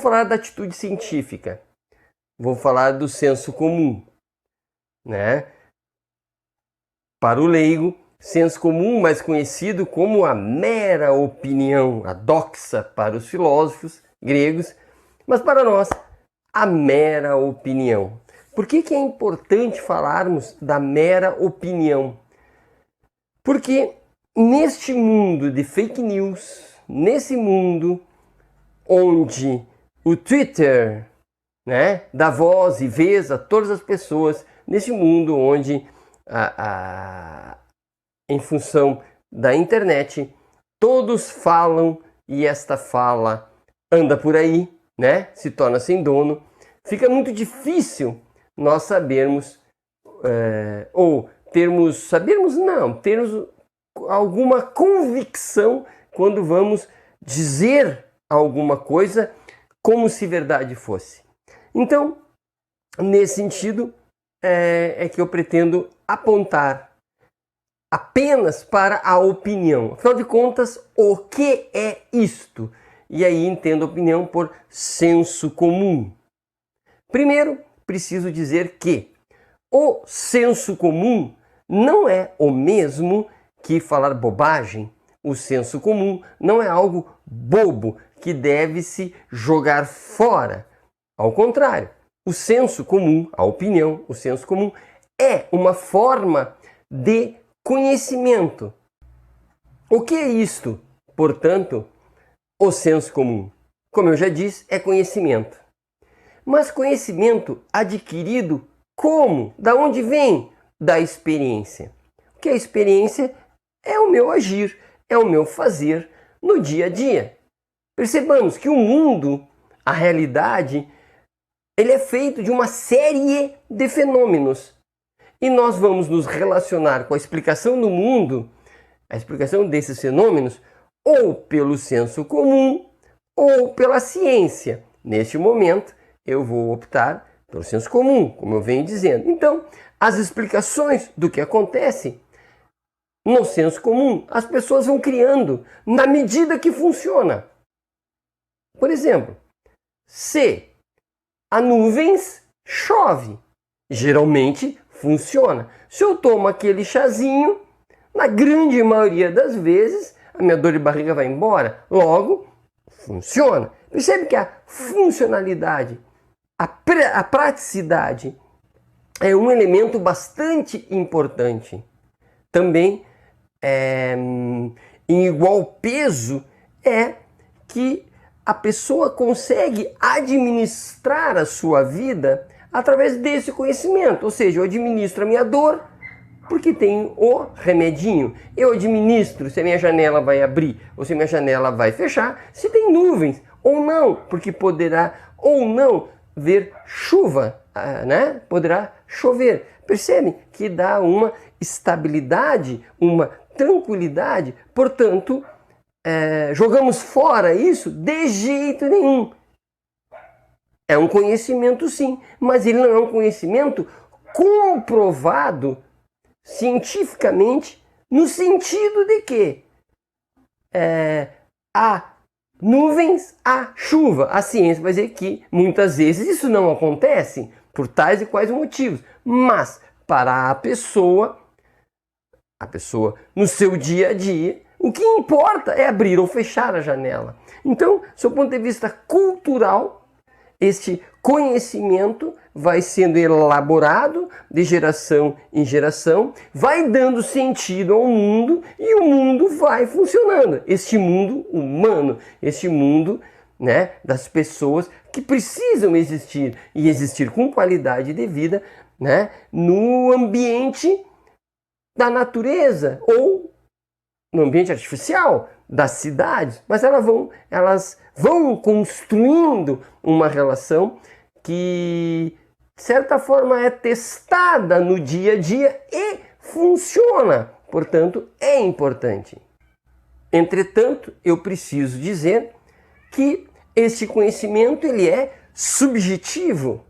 falar da atitude científica. Vou falar do senso comum, né? Para o leigo, senso comum, mais conhecido como a mera opinião, a doxa para os filósofos gregos, mas para nós, a mera opinião. Por que é importante falarmos da mera opinião? Porque neste mundo de fake news, nesse mundo onde o Twitter, né, dá voz e vez a todas as pessoas, nesse mundo onde, em função da internet, todos falam e esta fala anda por aí, né, se torna sem dono, fica muito difícil nós sabermos, termos alguma convicção quando vamos dizer alguma coisa como se verdade fosse. Então, nesse sentido, é que eu pretendo apontar apenas para a opinião. Afinal de contas, o que é isto? E aí entendo a opinião por senso comum. Primeiro, preciso dizer que o senso comum não é o mesmo que falar bobagem. O senso comum não é algo bobo que deve se jogar fora. Ao contrário, o senso comum, a opinião, o senso comum é uma forma de conhecimento. O que é isto, portanto, o senso comum? Como eu já disse, é conhecimento. Mas conhecimento adquirido como? Da onde vem? Da experiência. O que é experiência? É o meu agir, é o meu fazer no dia a dia. Percebamos que o mundo, a realidade, ele é feito de uma série de fenômenos. E nós vamos nos relacionar com a explicação do mundo, a explicação desses fenômenos, ou pelo senso comum, ou pela ciência. Neste momento, eu vou optar pelo senso comum, como eu venho dizendo. Então, as explicações do que acontece no senso comum, as pessoas vão criando na medida que funciona. Por exemplo, se há nuvens, chove. Geralmente funciona. Se eu tomo aquele chazinho, na grande maioria das vezes, a minha dor de barriga vai embora. Logo, funciona. Percebe que a funcionalidade, a praticidade é um elemento bastante importante. Também, em igual peso, é que a pessoa consegue administrar a sua vida através desse conhecimento. Ou seja, eu administro a minha dor porque tenho o remedinho. Eu administro se a minha janela vai abrir ou se a minha janela vai fechar, se tem nuvens ou não, porque poderá ou não ver chuva, né? Poderá chover. Percebem que dá uma estabilidade, uma tranquilidade, portanto, jogamos fora isso de jeito nenhum. É um conhecimento sim, mas ele não é um conhecimento comprovado cientificamente no sentido de que há nuvens, há chuva. A ciência vai dizer que muitas vezes isso não acontece por tais e quais motivos, mas para a pessoa no seu dia a dia, o que importa é abrir ou fechar a janela. Então, do ponto de vista cultural, este conhecimento vai sendo elaborado de geração em geração, vai dando sentido ao mundo e o mundo vai funcionando. Este mundo humano, este mundo, né, das pessoas que precisam existir e existir com qualidade de vida, né, no ambiente da natureza ou no ambiente artificial das cidades, mas elas vão construindo uma relação que, de certa forma, é testada no dia a dia e funciona. Portanto, é importante. Entretanto, eu preciso dizer que este conhecimento ele é subjetivo,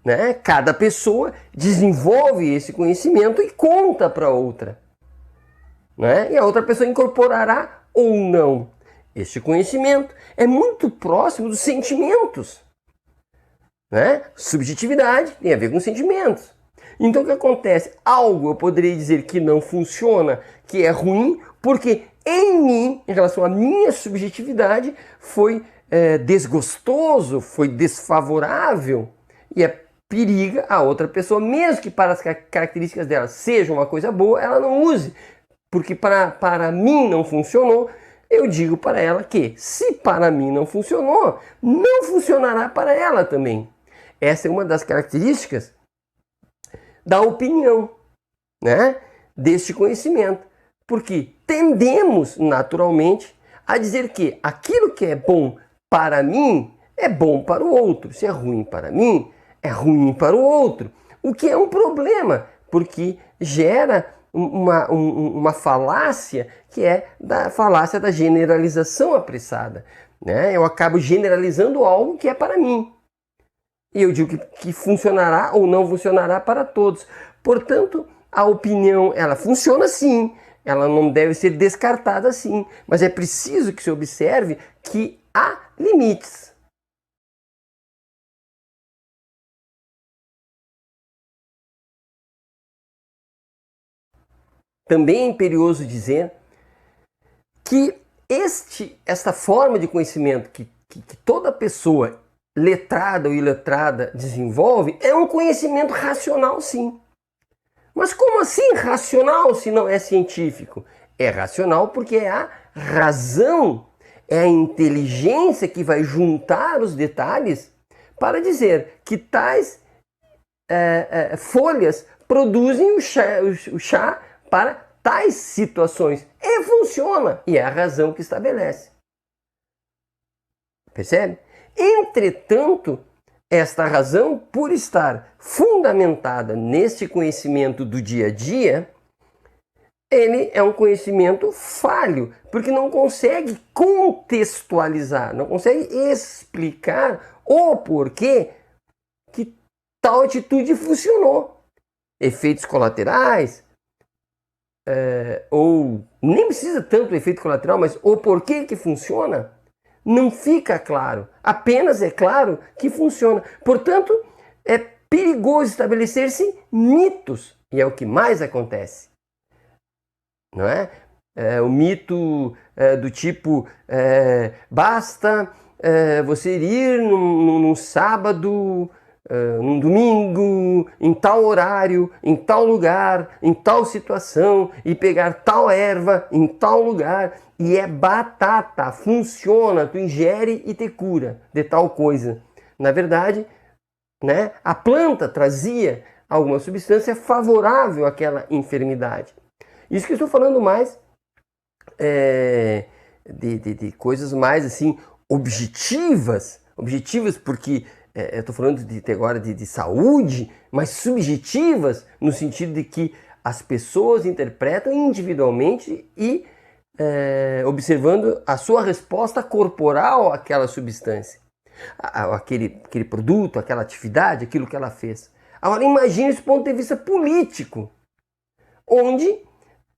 né? Cada pessoa desenvolve esse conhecimento e conta para outra, né? E a outra pessoa incorporará ou não. Este conhecimento é muito próximo dos sentimentos, né? Subjetividade tem a ver com sentimentos. Então o que acontece? Algo eu poderia dizer que não funciona, que é ruim, porque em mim, em relação à minha subjetividade, foi desgostoso, foi desfavorável e periga a outra pessoa, mesmo que para as características dela seja uma coisa boa, ela não use, porque para mim não funcionou. Eu digo para ela que, se para mim não funcionou, não funcionará para ela também. Essa é uma das características da opinião, né? Deste conhecimento. Porque tendemos naturalmente a dizer que aquilo que é bom para mim é bom para o outro. Se é ruim para mim, é ruim para o outro. O que é um problema, porque gera uma falácia, que é da falácia da generalização apressada, né? Eu acabo generalizando algo que é para mim. E eu digo que funcionará ou não funcionará para todos. Portanto, a opinião, ela funciona sim, ela não deve ser descartada assim, mas é preciso que se observe que há limites. Também é imperioso dizer que esta forma de conhecimento que toda pessoa, letrada ou iletrada, desenvolve, é um conhecimento racional, sim. Mas como assim racional se não é científico? É racional porque é a razão, é a inteligência que vai juntar os detalhes para dizer que tais folhas produzem o chá para tais situações. E funciona. E é a razão que estabelece. Percebe? Entretanto, esta razão, por estar fundamentada neste conhecimento do dia a dia, ele é um conhecimento falho, porque não consegue contextualizar, não consegue explicar o porquê que tal atitude funcionou. Efeitos colaterais, ou nem precisa tanto efeito colateral, mas o porquê que funciona, não fica claro. Apenas é claro que funciona. Portanto, é perigoso estabelecer-se mitos, e é o que mais acontece. Não é? O mito do tipo, basta você ir num sábado, num domingo, em tal horário, em tal lugar, em tal situação, e pegar tal erva em tal lugar, e é batata, funciona, tu ingere e te cura de tal coisa. Na verdade, né, a planta trazia alguma substância favorável àquela enfermidade. Isso que eu estou falando mais de coisas mais assim objetivas porque eu estou falando agora de saúde, mas subjetivas no sentido de que as pessoas interpretam individualmente e observando a sua resposta corporal àquela substância, aquele produto, aquela atividade, aquilo que ela fez. Agora imagine esse ponto de vista político, onde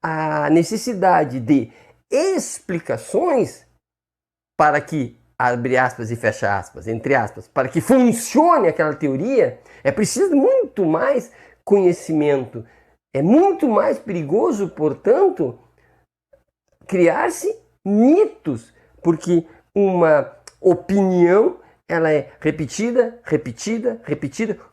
a necessidade de explicações para que, abre aspas e fecha aspas, entre aspas, para que funcione aquela teoria, é preciso muito mais conhecimento. É muito mais perigoso, portanto, criar-se mitos, porque uma opinião ela é repetida,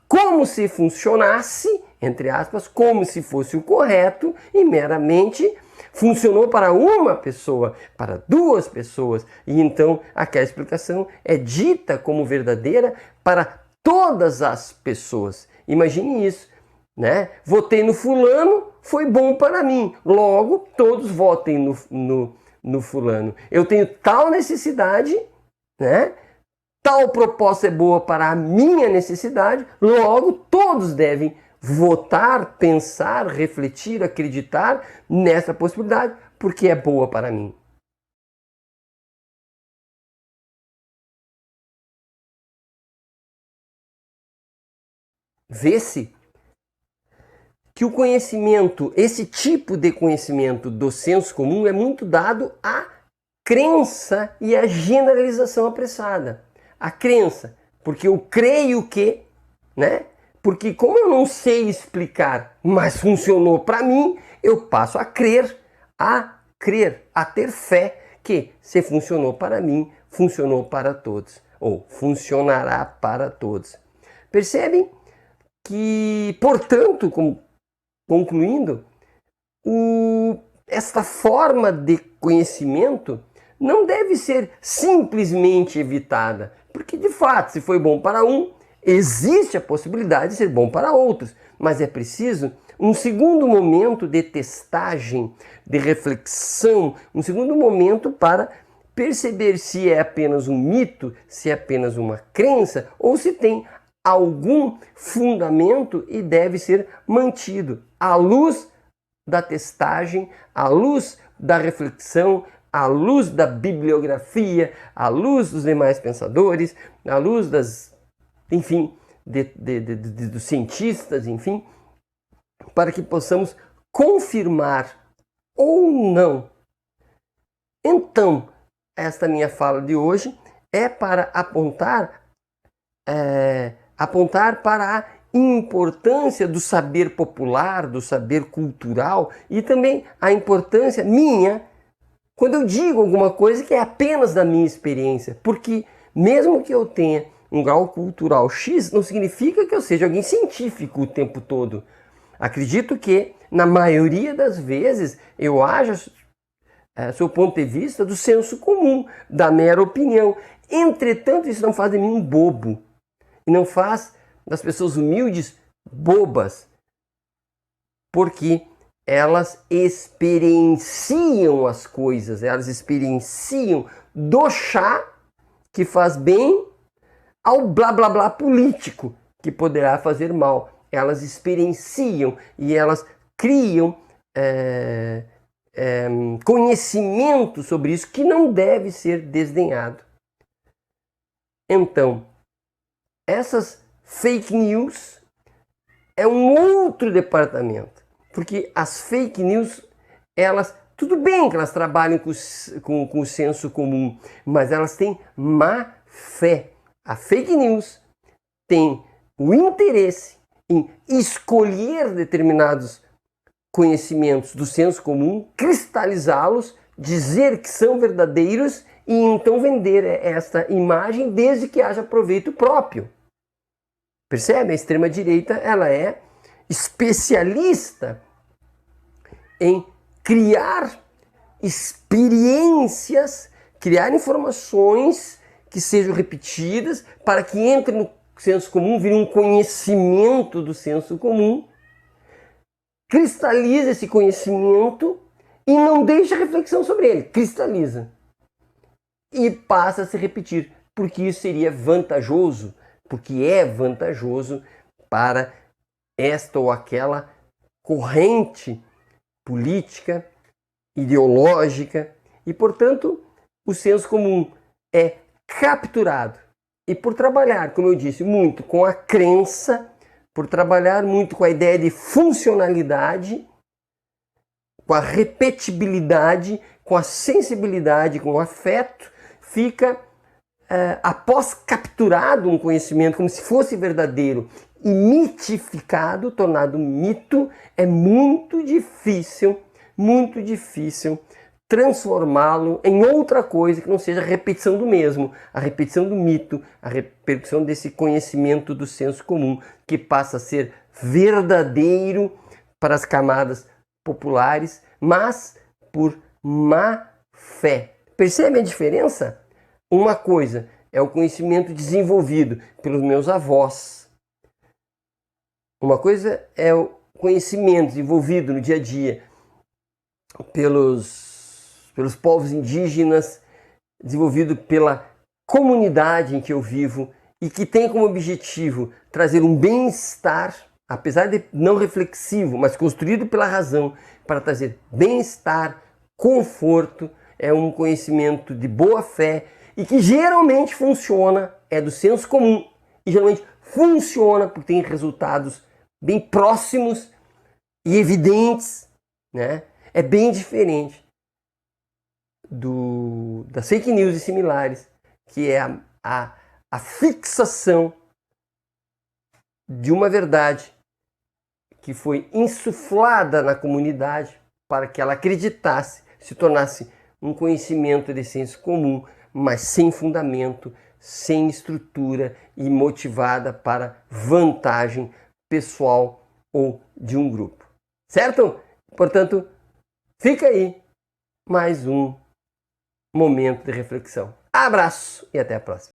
como se funcionasse, entre aspas, como se fosse o correto, e meramente funcionou para uma pessoa, para duas pessoas, e então aquela explicação é dita como verdadeira para todas as pessoas. Imagine isso, né? Votei no fulano, foi bom para mim, logo todos votem no fulano. Eu tenho tal necessidade, né? Tal proposta é boa para a minha necessidade, logo todos devem votar, pensar, refletir, acreditar nessa possibilidade, porque é boa para mim. Vê-se que o conhecimento, esse tipo de conhecimento do senso comum é muito dado a crença e a generalização apressada. A crença, porque eu creio que, né? Porque como eu não sei explicar, mas funcionou para mim, eu passo a crer, a ter fé que se funcionou para mim, funcionou para todos, ou funcionará para todos. Percebem que, portanto, concluindo, esta forma de conhecimento não deve ser simplesmente evitada, porque de fato, se foi bom para um, existe a possibilidade de ser bom para outros, mas é preciso um segundo momento de testagem, de reflexão, um segundo momento para perceber se é apenas um mito, se é apenas uma crença ou se tem algum fundamento e deve ser mantido à luz da testagem, à luz da reflexão, à luz da bibliografia, à luz dos demais pensadores, à luz das, enfim, dos cientistas, enfim, para que possamos confirmar ou não. Então, esta minha fala de hoje é para apontar para a importância do saber popular, do saber cultural e também a importância minha quando eu digo alguma coisa que é apenas da minha experiência, porque mesmo que eu tenha um grau cultural X, não significa que eu seja alguém científico o tempo todo. Acredito que, na maioria das vezes, eu ajo sob o ponto de vista do senso comum, da mera opinião. Entretanto, isso não faz de mim um bobo. E não faz das pessoas humildes bobas. Porque elas experienciam as coisas, elas experienciam do chá que faz bem ao blá blá blá político que poderá fazer mal. Elas experienciam e elas criam conhecimento sobre isso que não deve ser desdenhado. Então, essas fake news é um outro departamento, porque as fake news, elas, tudo bem que elas trabalhem com o senso comum, mas elas têm má fé. A fake news tem o interesse em escolher determinados conhecimentos do senso comum, cristalizá-los, dizer que são verdadeiros e então vender esta imagem desde que haja proveito próprio. Percebe? A extrema-direita, ela é especialista em criar experiências, criar informações que sejam repetidas para que entre no senso comum, vire um conhecimento do senso comum, cristaliza esse conhecimento e não deixa reflexão sobre ele, cristaliza e passa a se repetir, porque isso seria vantajoso, porque é vantajoso para esta ou aquela corrente política, ideológica, e portanto o senso comum é capturado. E por trabalhar, como eu disse, muito com a crença, por trabalhar muito com a ideia de funcionalidade, com a repetibilidade, com a sensibilidade, com o afeto, fica, após capturado um conhecimento como se fosse verdadeiro e mitificado, tornado mito, é muito difícil transformá-lo em outra coisa que não seja a repetição do mesmo, a repetição do mito, a repetição desse conhecimento do senso comum, que passa a ser verdadeiro para as camadas populares, mas por má fé. Percebe a diferença? Uma coisa é o conhecimento desenvolvido pelos meus avós. Uma coisa é o conhecimento desenvolvido no dia a dia pelos povos indígenas, desenvolvido pela comunidade em que eu vivo e que tem como objetivo trazer um bem-estar, apesar de não reflexivo, mas construído pela razão, para trazer bem-estar, conforto, é um conhecimento de boa fé e que geralmente funciona, é do senso comum e geralmente funciona porque tem resultados bem próximos e evidentes, né? É bem diferente das fake news e similares, que é a fixação de uma verdade que foi insuflada na comunidade para que ela acreditasse, se tornasse um conhecimento de senso comum, mas sem fundamento, sem estrutura e motivada para vantagem pessoal ou de um grupo. Certo? Portanto, fica aí mais um momento de reflexão. Abraço e até a próxima.